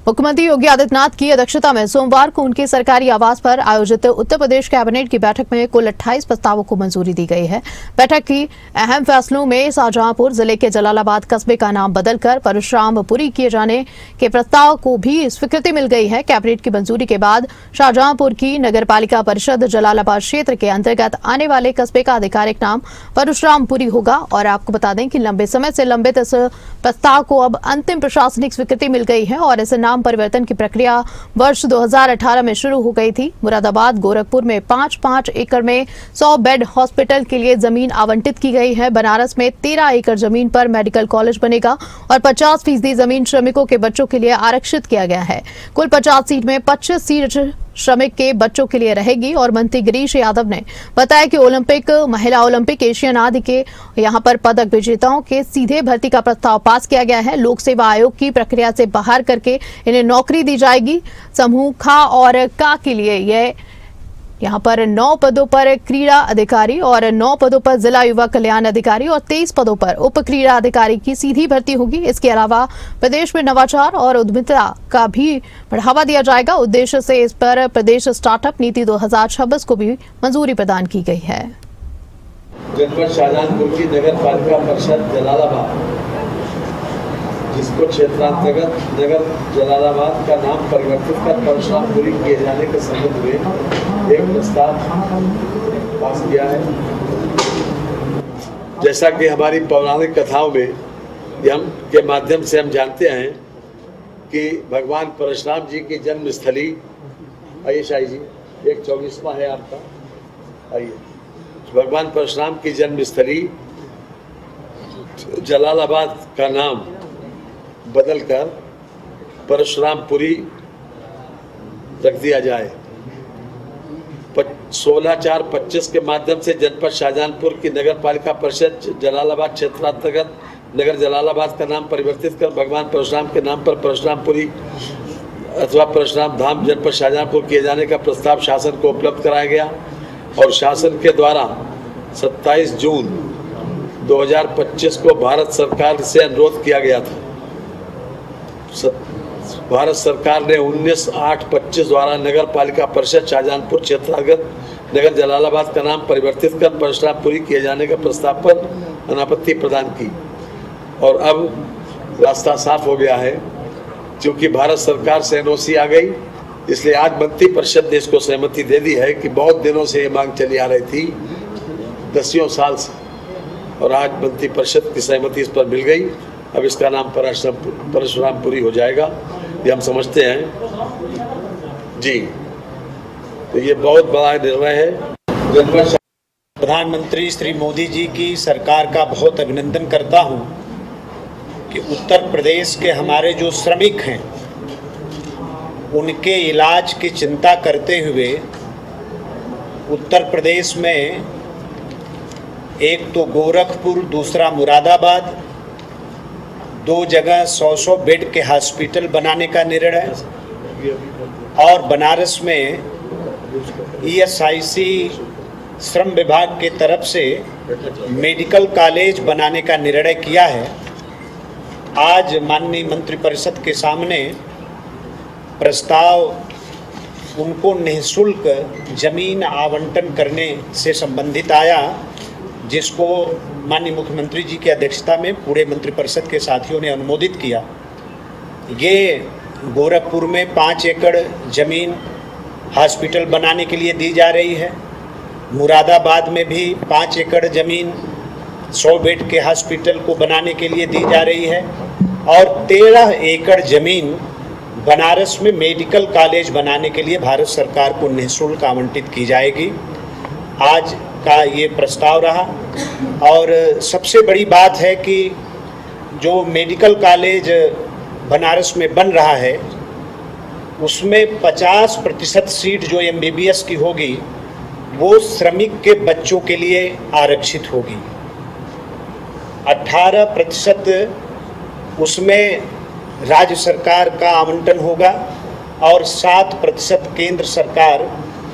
मुख्यमंत्री योगी आदित्यनाथ की अध्यक्षता में सोमवार को उनके सरकारी आवास पर आयोजित उत्तर प्रदेश कैबिनेट की बैठक में कुल 28 प्रस्तावों को मंजूरी दी गई है। बैठक की अहम फैसलों में शाहजहांपुर जिले के जलालाबाद कस्बे का नाम बदलकर परशुरामपुरी किए जाने के प्रस्ताव को भी स्वीकृति मिल गई है। कैबिनेट की मंजूरी के बाद शाहजहांपुर की नगरपालिका परिषद जलालाबाद क्षेत्र के अंतर्गत आने वाले कस्बे का आधिकारिक नाम परशुरामपुरी होगा। और आपको बता दें कि लंबे समय से लंबित इस प्रस्ताव को अब अंतिम प्रशासनिक स्वीकृति मिल गई है और इस नाम परिवर्तन की प्रक्रिया वर्ष 2018 में शुरू हो गई थी। मुरादाबाद गोरखपुर में 5-5 एकड़ में 100 बेड हॉस्पिटल के लिए जमीन आवंटित की गई है। बनारस में 13 एकड़ जमीन पर मेडिकल कॉलेज बनेगा और 50% जमीन श्रमिकों के बच्चों के लिए आरक्षित किया गया है। कुल 50 सीट में 25 सीट श्रमिक के बच्चों के लिए रहेगी। और मंत्री गिरीश यादव ने बताया कि ओलंपिक, महिला ओलंपिक, एशियन आदि के यहां पर पदक विजेताओं के सीधे भर्ती का प्रस्ताव पास किया गया है। लोक सेवा आयोग की प्रक्रिया से बाहर करके इन्हें नौकरी दी जाएगी। समूह ख और का के लिए यह यहां पर 9 पदों पर क्रीड़ा अधिकारी और 9 पदों पर जिला युवा कल्याण अधिकारी और 23 पदों पर उप क्रीड़ा अधिकारी की सीधी भर्ती होगी। इसके अलावा प्रदेश में नवाचार और उद्यमिता का भी बढ़ावा दिया जाएगा। उद्देश्य से इस पर प्रदेश स्टार्टअप नीति 2026 को भी मंजूरी प्रदान की गई है। जनपद शाहजहांपुर की नगर पालिका परिषद जलालाबाद, जिसको क्षेत्रांतर्गत नगर जलालाबाद का नाम परिवर्तित कर परशुरामपुरी किए जाने के संबंध में एक प्रस्ताव पास किया है। जैसा कि हमारी पौराणिक कथाओं में के माध्यम से हम जानते हैं कि भगवान परशुराम जी की जन्मस्थली, आइए शाही जी, 124वां है आपका, आइए। भगवान परशुराम की जन्मस्थली जलालाबाद का नाम बदलकर परशुरामपुरी रख दिया जाए। 16/4/25 के माध्यम से जनपद शाहजहांपुर की नगर पालिका परिषद जलालाबाद क्षेत्रांतर्गत नगर जलालाबाद का नाम परिवर्तित कर भगवान परशुराम के नाम पर परशुरामपुरी अथवा परशुराम धाम जनपद शाहजहांपुर किए जाने का प्रस्ताव शासन को उपलब्ध कराया गया और शासन के द्वारा 27 जून 2025 को भारत सरकार से अनुरोध किया गया था। भारत सरकार ने 19/8/25 द्वारा नगर पालिका परिषद शाहजहांपुर क्षेत्रांतर्गत नगर जलालाबाद का नाम परिवर्तित कर परशुरामपुरी किए जाने का प्रस्ताव पर अनापत्ति प्रदान की और अब रास्ता साफ हो गया है। क्योंकि भारत सरकार से एनओसी आ गई, इसलिए आज मंत्री परिषद ने इसको सहमति दे दी है कि बहुत दिनों से ये मांग चली आ रही थी, 10 साल से, और आज मंत्री परिषद की सहमति इस पर मिल गई। अब इसका नाम परशुरामपुरी हो जाएगा, ये हम समझते हैं जी। तो ये बहुत बड़ा निर्णय है। प्रधानमंत्री श्री मोदी जी की सरकार का बहुत अभिनंदन करता हूं कि उत्तर प्रदेश के हमारे जो श्रमिक हैं उनके इलाज की चिंता करते हुए उत्तर प्रदेश में एक तो गोरखपुर, दूसरा मुरादाबाद, 2 जगह 100 बेड के हॉस्पिटल बनाने का निर्णय और बनारस में ESIC श्रम विभाग के तरफ से मेडिकल कॉलेज बनाने का निर्णय किया है। आज माननीय मंत्रिपरिषद के सामने प्रस्ताव उनको निःशुल्क जमीन आवंटन करने से संबंधित आया, जिसको माननीय मुख्यमंत्री जी की अध्यक्षता में पूरे मंत्रिपरिषद के साथियों ने अनुमोदित किया। ये गोरखपुर में 5 एकड़ जमीन हॉस्पिटल बनाने के लिए दी जा रही है। मुरादाबाद में भी 5 एकड़ जमीन 100 बेड के हॉस्पिटल को बनाने के लिए दी जा रही है और 13 एकड़ जमीन बनारस में मेडिकल कॉलेज बनाने के लिए भारत सरकार को निःशुल्क आवंटित की जाएगी। आज का ये प्रस्ताव रहा और सबसे बड़ी बात है कि जो मेडिकल कॉलेज बनारस में बन रहा है उसमें 50% सीट जो MBBS की होगी वो श्रमिक के बच्चों के लिए आरक्षित होगी। 18% उसमें राज्य सरकार का आवंटन होगा और 7% केंद्र सरकार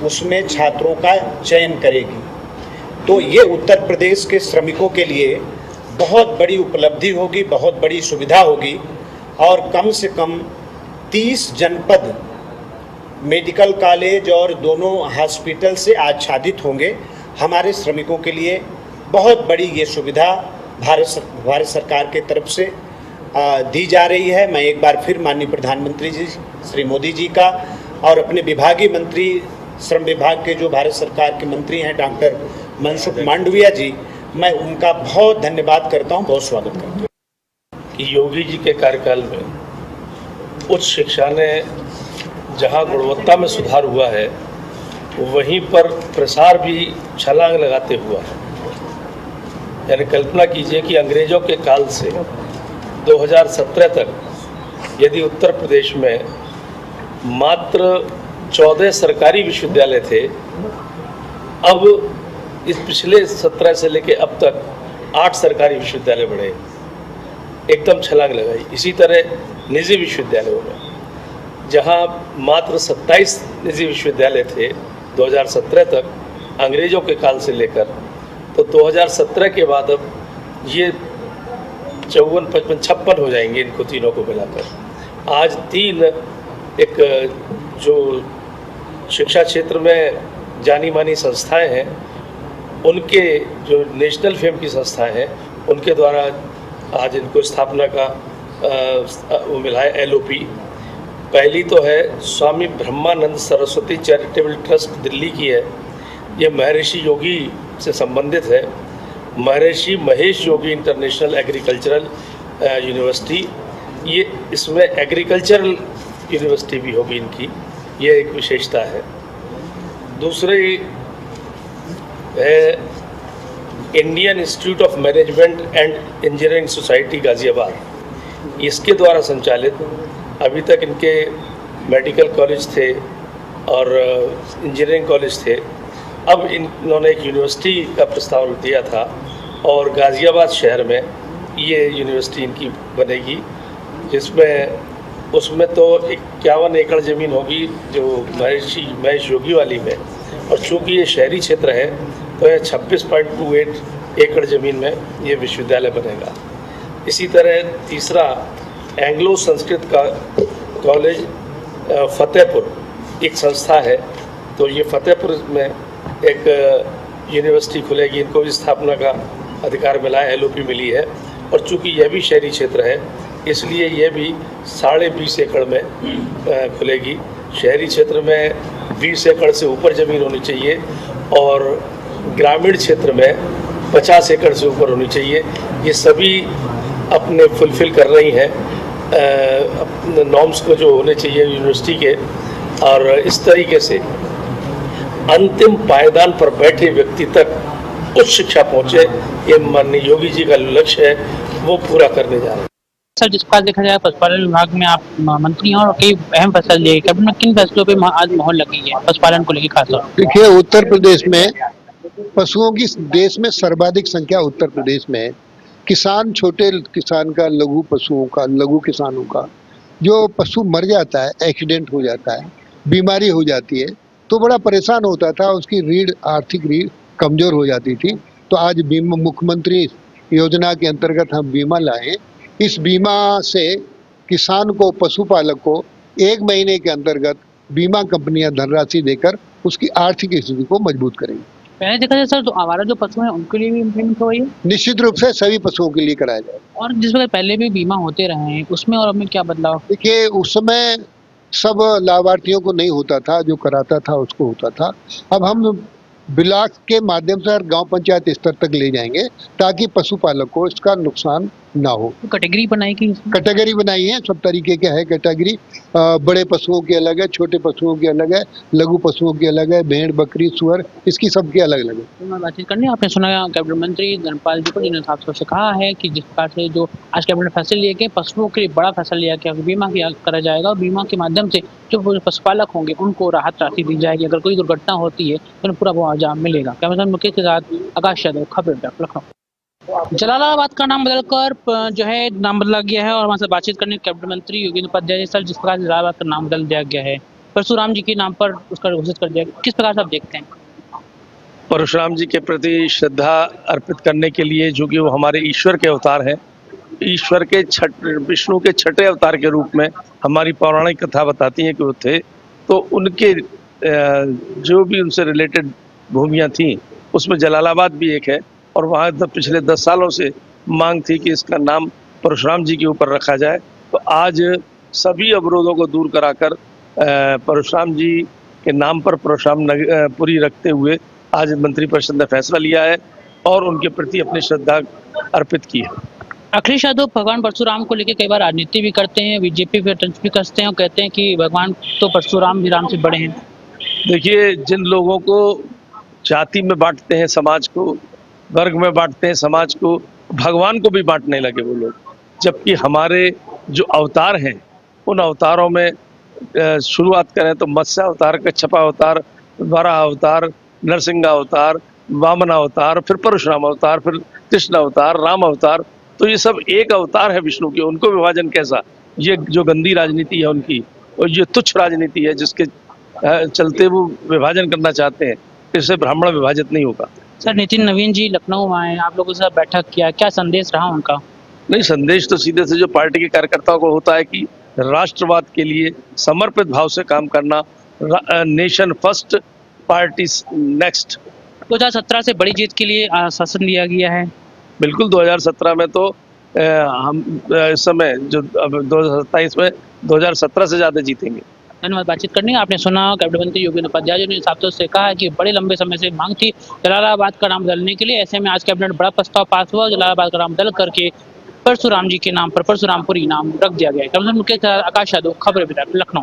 उसमें छात्रों का चयन करेगी। तो ये उत्तर प्रदेश के श्रमिकों के लिए बहुत बड़ी उपलब्धि होगी, बहुत बड़ी सुविधा होगी और कम से कम 30 जनपद मेडिकल कॉलेज और दोनों हॉस्पिटल से आच्छादित होंगे। हमारे श्रमिकों के लिए बहुत बड़ी ये सुविधा भारत सरकार के तरफ से दी जा रही है। मैं एक बार फिर माननीय प्रधानमंत्री जी श्री मोदी जी का और अपने विभागीय मंत्री श्रम विभाग के जो भारत सरकार के मंत्री हैं डॉक्टर मनसुख मांडविया जी, मैं उनका बहुत धन्यवाद करता हूं, बहुत स्वागत करता हूं। कि योगी जी के कार्यकाल में उच्च शिक्षा ने जहां गुणवत्ता में सुधार हुआ है वहीं पर प्रसार भी छलांग लगाते हुआ है। यानी कल्पना कीजिए कि अंग्रेजों के काल से 2017 तक यदि उत्तर प्रदेश में मात्र 14 सरकारी विश्वविद्यालय थे, अब इस पिछले 17 से लेके अब तक 8 सरकारी विश्वविद्यालय बढ़े, एकदम छलांग लगाई। इसी तरह निजी विश्वविद्यालयों में जहां मात्र 27 निजी विश्वविद्यालय थे 2017 तक अंग्रेजों के काल से लेकर, तो 2017 के बाद अब ये 54, 55, 56 हो जाएंगे इनको तीनों को मिलाकर। आज 3 एक जो शिक्षा क्षेत्र में जानी मानी संस्थाएं हैं, उनके जो नेशनल फेम की संस्थाएं हैं, उनके द्वारा आज इनको स्थापना का वो मिला है LOP। पहली तो है स्वामी ब्रह्मानंद सरस्वती चैरिटेबल ट्रस्ट दिल्ली की है, ये महर्षि योगी से संबंधित है। महर्षि Mahesh Yogi international agricultural university, ये इसमें एग्रीकल्चरल यूनिवर्सिटी भी होगी इनकी, ये एक विशेषता है। दूसरी है Indian institute of management and engineering society Ghaziabad, इसके द्वारा संचालित अभी तक इनके मेडिकल कॉलेज थे और इंजीनियरिंग कॉलेज थे, अब इन्होंने एक यूनिवर्सिटी का प्रस्ताव दिया था और गाज़ियाबाद शहर में ये यूनिवर्सिटी इनकी बनेगी, जिसमें उसमें तो 51 एकड़ ज़मीन होगी जो महर्षि महेश योगी वाली में, और चूँकि ये शहरी क्षेत्र है तो ये 26.28 एकड़ ज़मीन में ये विश्वविद्यालय बनेगा। इसी तरह तीसरा एंग्लो संस्कृत का कॉलेज फतेहपुर एक संस्था है, तो ये फतेहपुर में एक यूनिवर्सिटी खुलेगी, इनको भी स्थापना का अधिकार मिला है, LOP मिली है। और चूँकि यह भी शहरी क्षेत्र है इसलिए यह भी 20.5 एकड़ में खुलेगी। शहरी क्षेत्र में 20 एकड़ से ऊपर ज़मीन होनी चाहिए और ग्रामीण क्षेत्र में 50 एकड़ से ऊपर होनी चाहिए। ये सभी अपने फुलफ़िल कर रही हैं अपने नॉर्म्स को जो होने चाहिए यूनिवर्सिटी के, और इस तरीके से अंतिम पायदान पर बैठे व्यक्ति तक उच्च शिक्षा पहुँचे, ये माननीय योगी जी का लक्ष्य है, वो पूरा करने जा रहे हैं। सर, जिस प्रकार देखा जाए पशुपालन विभाग में आप मंत्री हैं और कई अहम फैसले लिए, कैबिनेट में किन फैसलों पे आज मोहर लगी है पशुपालन को लेकर खासतौर? देखिए, उत्तर प्रदेश में पशुओं की देश में सर्वाधिक संख्या उत्तर प्रदेश में है। किसान, छोटे किसान का, लघु पशुओं का, लघु किसानों का जो पशु मर जाता है, एक्सीडेंट हो जाता है, बीमारी हो जाती है, तो बड़ा परेशान होता था, उसकी रीढ़, आर्थिक रीढ़ कमजोर हो जाती थी। तो आज बीमा, मुख्यमंत्री योजना के अंतर्गत हम बीमा लाए। इस बीमा से किसान को, पशुपालक को 1 महीने के अंतर्गत बीमा कंपनियां धनराशि देकर उसकी आर्थिक स्थिति को मजबूत करेंगी। पहले देखा जाए सर, तो आवारा जो पशु हैं उनके लिए भी इम्प्लीमेंट हो रही है? निश्चित रूप से सभी पशुओं के लिए कराया जाए। और जिस वक्त पहले भी बीमा होते रहे हैं उसमें और अब में क्या बदलाव? देखिए, उस समय सब लाभार्थियों को नहीं होता था, जो कराता था उसको होता था। अब हम ब्लॉक के माध्यम से गांव पंचायत स्तर तक ले जाएंगे ताकि पशुपालक को इसका नुकसान ना हो। तो कैटेगरी बनाई की? कैटेगरी बनाई है, सब तरीके के है कैटेगरी। बड़े पशुओं की अलग है, छोटे पशुओं की अलग है, लघु पशुओं की अलग है, भेड़, बकरी, सुअर, इसकी सबकी अलग अलग है। तो मैं बातचीत करनी, आपने सुना कैबिनेट मंत्री धर्मपाल जी को, जिन्होंने साफ तौर से कहा है कि जिस प्रकार से जो आज कैबिनेट फैसले लिए गए, पशुओं के लिए बड़ा फैसला लिया गया, बीमा किया करा जाएगा और बीमा के माध्यम से जो पशुपालक होंगे उनको राहत राशि दी जाएगी। अगर कोई दुर्घटना होती है तो पूरा मुआवजा मिलेगा। कैमरामैन मुकेश के साथ आकाश यादव, खबर लखनऊ। जलालाबाद का नाम बदलकर जो है नाम बदला गया है और वहाँ से बातचीत करने कैबिनेट मंत्री योगेंद्र उपाध्याय सर, जिस प्रकार जलालाबाद का नाम बदल दिया गया है, परशुराम जी के नाम पर उसका घोषित कर दिया गया, किस प्रकार से आप देखते हैं? परशुराम जी के प्रति श्रद्धा अर्पित करने के लिए, जो कि वो हमारे ईश्वर के अवतार हैं, ईश्वर के विष्णु के छठे अवतार के रूप में हमारी पौराणिक कथा बताती है कि वो थे। तो उनके जो भी उनसे रिलेटेड भूमियाँ थीं उसमें जलालाबाद भी एक है, और वहाँ पिछले 10 सालों से मांग थी कि इसका नाम परशुराम जी के ऊपर रखा जाए। तो आज सभी अवरोधों को दूर कराकर परशुराम जी के नाम पर परशुराम पुरी रखते हुए आज मंत्रिपरिषद ने फैसला लिया है और उनके प्रति अपनी श्रद्धा अर्पित की है। अखिलेश यादव भगवान परशुराम को लेकर कई बार राजनीति भी करते हैं, बीजेपी पे टंच भी कसते हैं और कहते हैं कि भगवान तो परशुराम भी राम से बड़े हैं। देखिए, जिन लोगों को जाति में बांटते हैं समाज को, वर्ग में बांटते हैं समाज को, भगवान को भी बांटने लगे वो लोग। जबकि हमारे जो अवतार हैं उन अवतारों में शुरुआत करें तो मत्स्य अवतार, कच्छपा अवतार, वराह अवतार, नरसिंह अवतार, वामन अवतार, फिर परशुराम अवतार, फिर कृष्ण अवतार, राम अवतार। तो ये सब एक अवतार है विष्णु के, उनको विभाजन कैसा? ये जो गंदी राजनीति है उनकी, और ये तुच्छ राजनीति है जिसके चलते वो विभाजन करना चाहते हैं। इससे ब्राह्मण विभाजित नहीं होगा। सर, नितिन नवीन जी लखनऊ आए, आप लोगों के साथ बैठक किया, क्या संदेश रहा उनका? नहीं, संदेश तो सीधे से जो पार्टी के कार्यकर्ताओं को होता है कि राष्ट्रवाद के लिए समर्पित भाव से काम करना, नेशन फर्स्ट पार्टी नेक्स्ट। 2017 से बड़ी जीत के लिए आश्वासन दिया गया है। बिल्कुल, 2017 में तो हम इस समय जो अब 2027 में 2017 से ज़्यादा जीतेंगे। धन्यवाद बातचीत करने का। आपने सुना कैबिनेट मंत्री योगी उपाध्याय जी ने साफ से कहा है कि बड़े लंबे समय से मांग थी जलालाबाद का नाम बदलने के लिए। ऐसे में आज कैबिनेट बड़ा प्रस्ताव पास हुआ, जलालाबाद का नाम बदल करके परशुराम जी के नाम पर परशुरामपुरी नाम रख दिया गया है। आकाश यादव, खबर विभाग, लखनऊ।